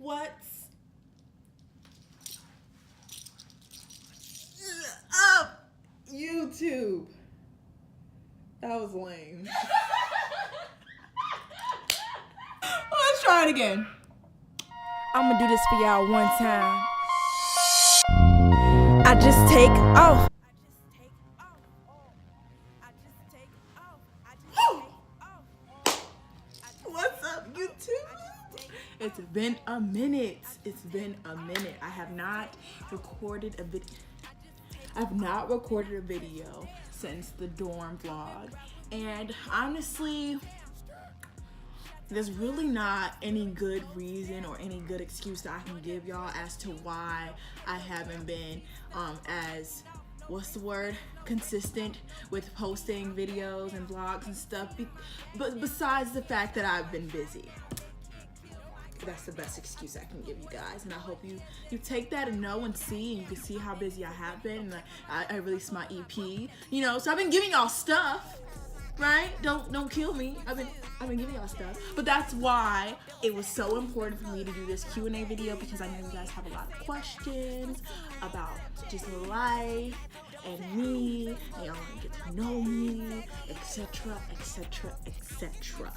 What's up, YouTube? That was lame. Let's try it again. I'm gonna do this for y'all one time. I just take off. What's up, YouTube? It's been a minute. I have not recorded a video. I've not recorded a video since the dorm vlog. And honestly, there's really not any good reason or any good excuse that I can give y'all as to why I haven't been as, consistent with posting videos and vlogs and stuff. But besides the fact that I've been busy. That's the best excuse I can give you guys, and I hope you take that and know and see, and you can see how busy I have been. And I released my EP, so I've been giving y'all stuff, right? Don't kill me. I've been giving y'all stuff, but that's why it was so important for me to do this Q&A video, because I know you guys have a lot of questions about just life and me, and y'all want to get to know me, etc., etc., etc.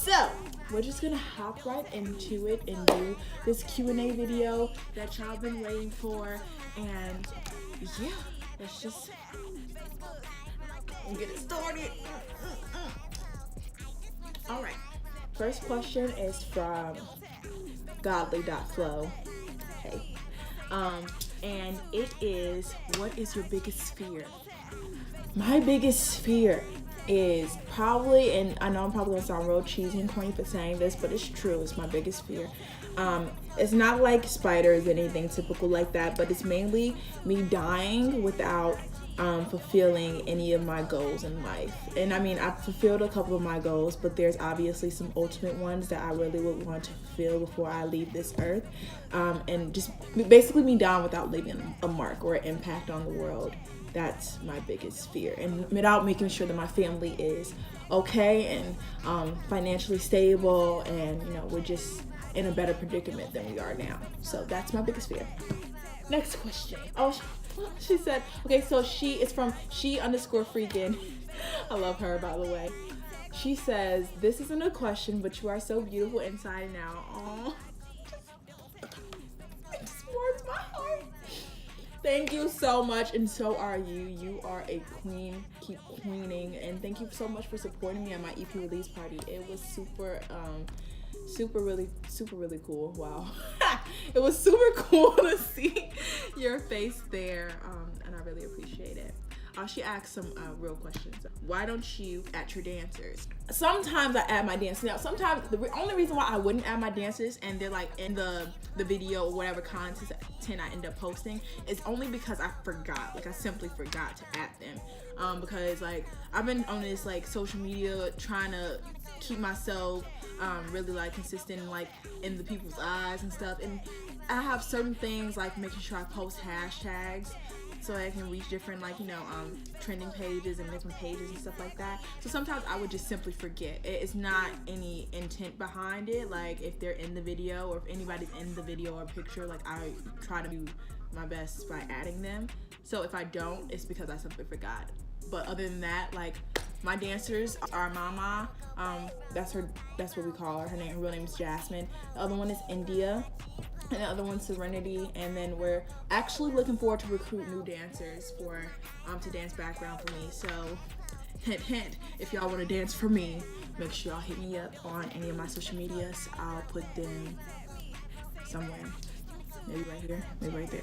So, we're just gonna hop right into it and do this Q&A video that y'all been waiting for. And yeah, let's just get it started. Alright, first question is from godly.flow. Hey. And it is, what is your biggest fear? My biggest fear is probably, and I know I'm probably gonna sound real cheesy and corny for saying this, but it's true, it's my biggest fear. It's not like spiders, anything typical like that, but it's mainly me dying without fulfilling any of my goals in life. And I mean, I've fulfilled a couple of my goals, but there's obviously some ultimate ones that I really would want to fulfill before I leave this earth. And just basically me dying without leaving a mark or an impact on the world. That's my biggest fear, and without making sure that my family is okay and financially stable, and we're just in a better predicament than we are now. So that's my biggest fear. Next question. Oh, she said, okay, so she is from she_freaking. I love her, by the way. She says, this isn't a question, but you are so beautiful inside and out. Aww. It just warms my heart. Thank you so much, and so are you. You are a queen. Keep queening, and thank you so much for supporting me at my EP release party. It was really cool. Wow. It was super cool to see your face there, and I really appreciate it. She asked some real questions. Why don't you at your dancers? Sometimes I add my dancers. Now, sometimes the only reason why I wouldn't add my dancers and they're like in the video or whatever content I end up posting is only because I forgot. Like, I simply forgot to add them. Because like I've been on this like social media trying to keep myself really like consistent and like in the people's eyes and stuff. And I have certain things like making sure I post hashtags so I can reach different trending pages and different pages and stuff like that. So sometimes I would just simply forget. It's not any intent behind it. Like, if they're in the video or if anybody's in the video or picture, like, I try to do my best by adding them. So if I don't, it's because I simply forgot. But other than that, like, my dancers are Mama. That's what we call her. Her real name is Jasmine. The other one is India, and the other one's Serenity. And then we're actually looking forward to recruit new dancers for to dance background for me. So hint, hint. If y'all want to dance for me, make sure y'all hit me up on any of my social medias. I'll put them somewhere. Maybe right here, maybe right there.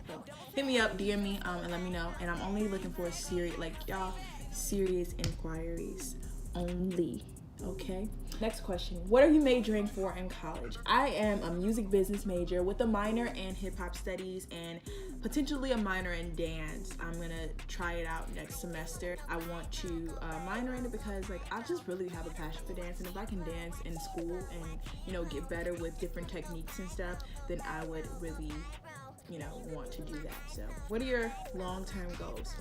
So hit me up, DM me, and let me know. And I'm only looking for serious inquiries only. Okay. Next question. What are you majoring for in college? I am a music business major with a minor in hip hop studies and potentially a minor in dance. I'm gonna try it out next semester. I want to minor in it because like I just really have a passion for dance, and if I can dance in school and get better with different techniques and stuff, then I would really want to do that. So what are your long-term goals?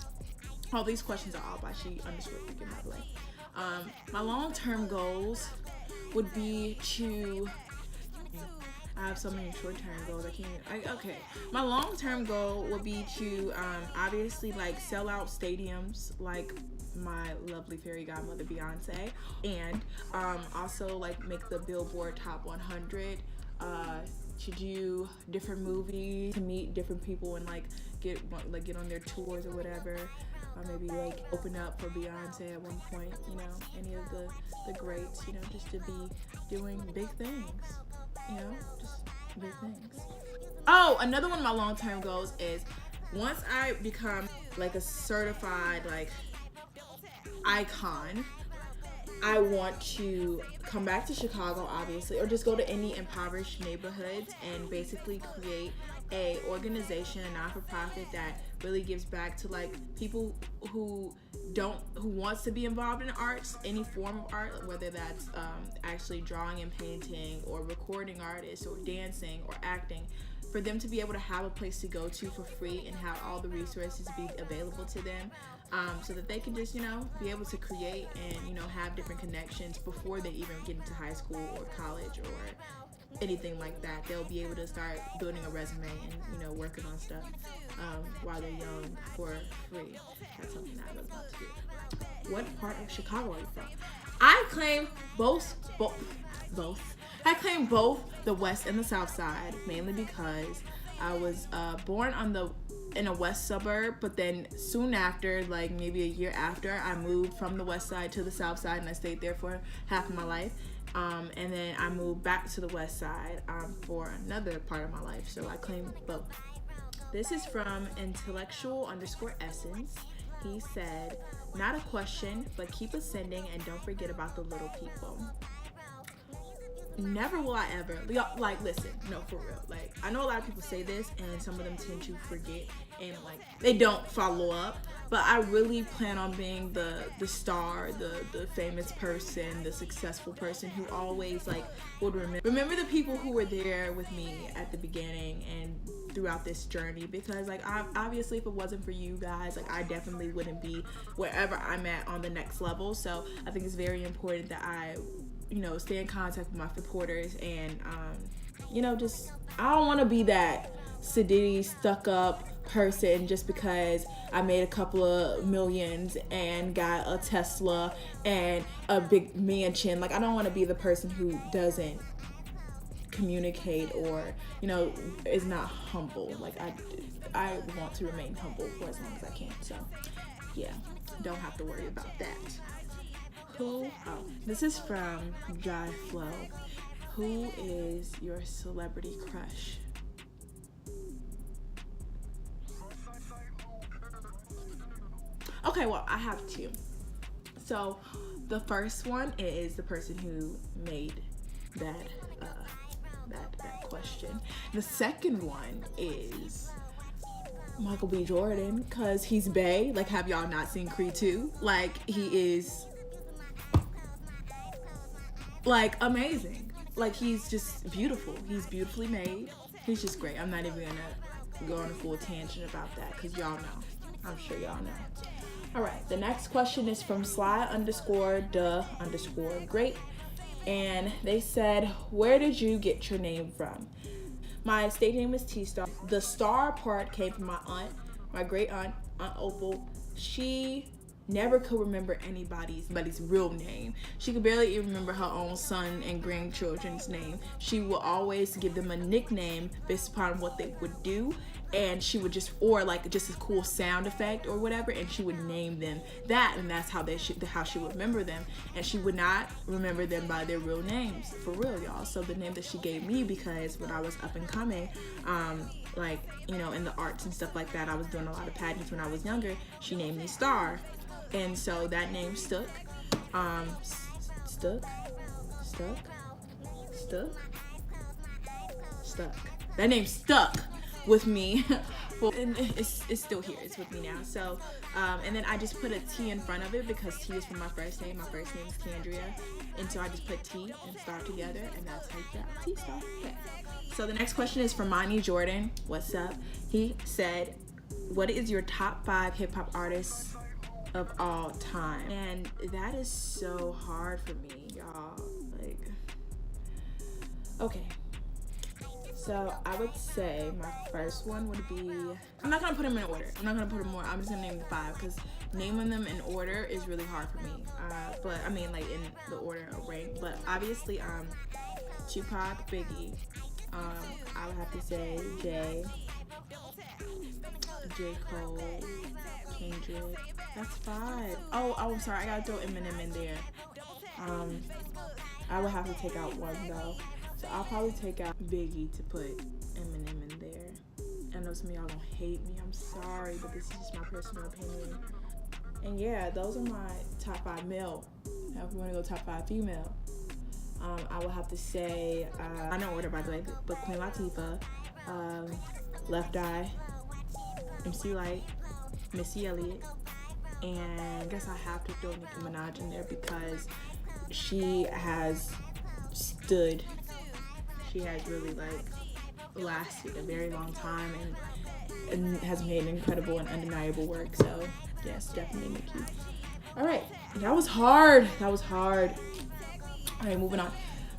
All these questions are all by she_freaking, by the way. My long-term goals would be to have so many short-term goals. Okay. My long-term goal would be to obviously like sell out stadiums like my lovely fairy godmother Beyonce, and also like make the Billboard Top 100. To do different movies, to meet different people, and like get on their tours or whatever. Maybe like open up for Beyonce at one point, you know, any of the greats, you know, just to be doing big things, you know, just big things. Oh, another one of my long-term goals is once I become like a certified like icon, I want to come back to Chicago, obviously, or just go to any impoverished neighborhoods and basically create a organization, a non-for-profit that really gives back to like people who wants to be involved in arts, any form of art, whether that's actually drawing and painting or recording artists or dancing or acting, for them to be able to have a place to go to for free and have all the resources be available to them, so that they can just, you know, be able to create and, you know, have different connections before they even get into high school or college or anything like that. They'll be able to start building a resume and, you know, working on stuff while they're young for free. That's something I really want to do. What part of Chicago are you from? I claim both. I claim both the west and the south side, mainly because I was born in a west suburb, but then soon after, like maybe a year after, I moved from the west side to the south side, and I stayed there for half of my life. And then I moved back to the west side for another part of my life, so I claim both. This is from intellectual_essence. He said, not a question, but keep ascending and don't forget about the little people. Never will I ever, like, listen, no, for real. Like, I know a lot of people say this and some of them tend to forget and like they don't follow up, but I really plan on being the star, the famous person, the successful person who always like would remember the people who were there with me at the beginning and throughout this journey, because like obviously if it wasn't for you guys, like I definitely wouldn't be wherever I'm at on the next level. So I think it's very important that I, you know, stay in contact with my supporters and you know, just I don't want to be that sedity stuck up person just because I made a couple of millions and got a Tesla and a big mansion. Like I don't want to be the person who doesn't communicate or, you know, is not humble. Like I want to remain humble for as long as I can. So yeah, don't have to worry about that. This is from Jai Flow. Who is your celebrity crush? Okay, well, I have two. So the first one is the person who made that question. The second one is Michael B. Jordan, because he's bae. Like, have y'all not seen Creed 2? Like, he is like amazing. Like, he's just beautiful. He's beautifully made. He's just great. I'm not even gonna go on a full tangent about that because y'all know. I'm sure y'all know. All right, the next question is from Sly_the_great, and they said, where did you get your name from? My stage name is T-Star. The star part came from my aunt, my great aunt, Aunt Opal. She never could remember anybody's real name. She could barely even remember her own son and grandchildren's name. She would always give them a nickname based upon what they would do, and she would just, or like just a cool sound effect or whatever, and she would name them that, and that's how how she would remember them. And she would not remember them by their real names, for real, y'all. So the name that she gave me, because when I was up and coming, like, you know, in the arts and stuff like that, I was doing a lot of pageants when I was younger, she named me Star. And so that name stuck. That name stuck with me. And it's still here. It's with me now. So, and then I just put a T in front of it because T is from my first name. My first name is Tandria. And so I just put T and Star together, and that's how you got T-Star. Okay. So the next question is from Monty Jordan. What's up? He said, what is your top 5 hip-hop artists of all time? And that is so hard for me, y'all. Like, okay, So I would say my first one would be, I'm not gonna put them in order. I'm not gonna put them more. I'm just gonna name 5 because naming them in order is really hard for me. But I mean like in the order of rank. But obviously Tupac, Biggie. I would have to say J. Cole, Kendrick. That's 5. Oh, I'm sorry. I gotta throw Eminem in there. I would have to take out one though. So I'll probably take out Biggie to put Eminem in there. I know some of y'all gonna hate me. I'm sorry, but this is just my personal opinion. And yeah, those are my top 5 male. Now if we wanna go top 5 female, I would have to say, I know order by the way, but Queen Latifah, Left Eye, MC Light, Missy Elliott, and I guess I have to throw Nicki Minaj in there because she has stood. She has really like lasted a very long time and has made incredible and undeniable work. So yes, definitely Nicki. All right, that was hard. All right, moving on.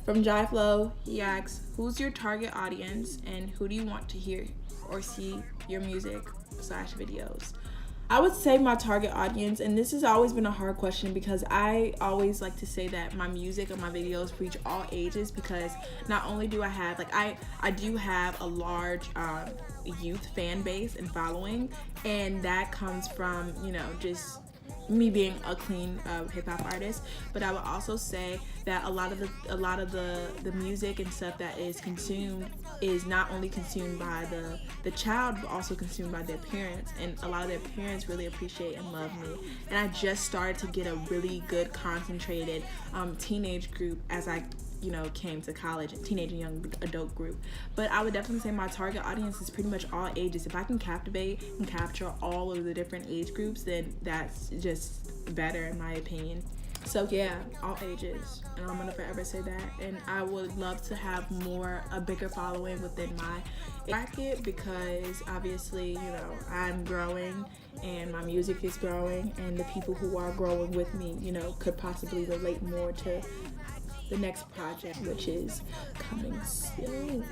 From Jai Flow, he asks, who's your target audience and who do you want to hear or see your music / videos? I would say my target audience, and this has always been a hard question because I always like to say that my music and my videos reach all ages because not only do I have, like I do have a large youth fan base and following, and that comes from, you know, just me being a clean hip-hop artist, but I would also say that a lot of the music and stuff that is consumed is not only consumed by the child but also consumed by their parents, and a lot of their parents really appreciate and love me. And I just started to get a really good concentrated teenage group as I came to college, teenage and young adult group. But I would definitely say my target audience is pretty much all ages. If I can captivate and capture all of the different age groups, then that's just better in my opinion. So yeah, all ages, and I'm gonna forever say that. And I would love to have a bigger following within my bracket because obviously, I'm growing and my music is growing, and the people who are growing with me, could possibly relate more to the next project, which is coming soon.